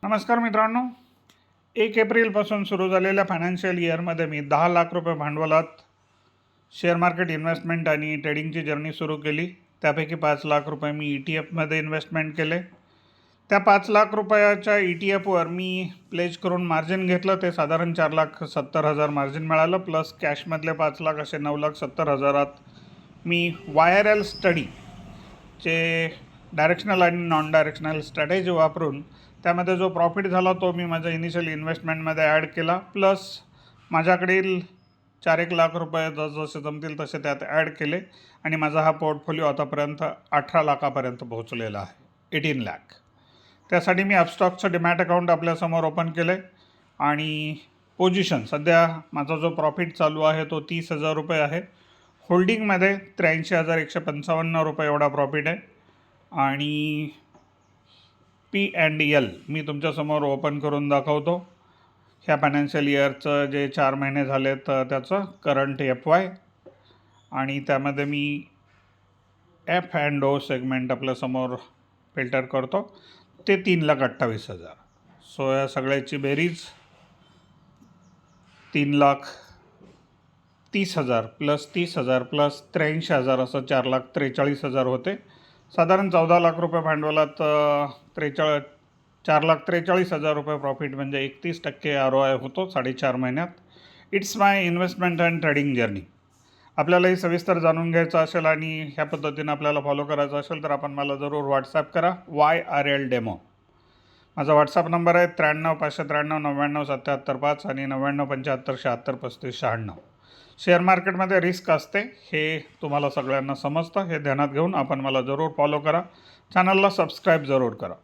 नमस्कार मित्रांनो, 1 एप्रिलपासून सुरू झालेल्या फायनान्शियल इयरमध्ये मी 10 लाख रुपये भांडवलात शेअर मार्केट इन्व्हेस्टमेंट आणि ट्रेडिंगची जर्नी सुरू केली. त्यापैकी 5 लाख रुपये मी ETF इन्व्हेस्टमेंट केले. त्या 5 लाख रुपयाच्या ETF मी प्लेज करून मार्जिन घेतलं. ते साधारण 4,70,000 मार्जिन मिळालं. प्लस कॅशमधले 5 लाख असे 9,70,000 मी YRL स्टडीचे डायरेक्शनल आणि नॉन डायरेक्शनल स्ट्रॅटेजी वापरून त्यामध्ये जो प्रॉफिट झाला तो मी माझ्या इनिशियल इन्व्हेस्टमेंटमध्ये ॲड केला. प्लस माझ्याकडील 4-1 लाख रुपये जसजसे जमतील तसे त्यात ॲड केले आणि माझा हा पोर्टफोलिओ आतापर्यंत 18 लाखापर्यंत पोहोचलेला आहे, 18 लाख. त्यासाठी मी अपस्टॉकचं डिमॅट अकाउंट आपल्यासमोर ओपन केलं आहे आणि पोझिशन सध्या माझा जो प्रॉफिट चालू आहे तो 30,000 रुपये आहे. होल्डिंगमध्ये 83,155 रुपये एवढा प्रॉफिट आहे. आणि P&L मी तुमच्यासमोर ओपन करून दाखवतो. ह्या फायनान्शियल इयरचं जे 4 महिने झाले तर त्याचं करंट FY आणि त्यामध्ये मी F&O सेगमेंट आपल्यासमोर फिल्टर करतो. ते 3,28,000. सो या सगळ्याची बेरीज 3,30,000 प्लस 30,000 प्लस 83,000 असं 4,43,000 होते. साधारण 14 लाख रुपये भांडवलात 4,43,000 रुपये प्रॉफिट म्हणजे 31% ROI होतो 4.5 महिन्यात. It's my investment and trading journey. आपल्यालाही सविस्तर जाणून घ्यायचं असेल आणि ह्या पद्धतीनं आपल्याला फॉलो करायचं असेल तर आपण मला जरूर व्हॉट्सॲप करा. YRL डेमो माझा व्हॉट्सॲप नंबर आहे 93,593,99,77,5 आणि 99,75,76,36,96. शेअर मार्केटमध्ये रिस्क असते हे तुम्हाला सगळ्यांना समजतं. हे ध्यानात घेऊन आपण मला जरूर फॉलो करा. चॅनलला सबस्क्राईब जरूर करा.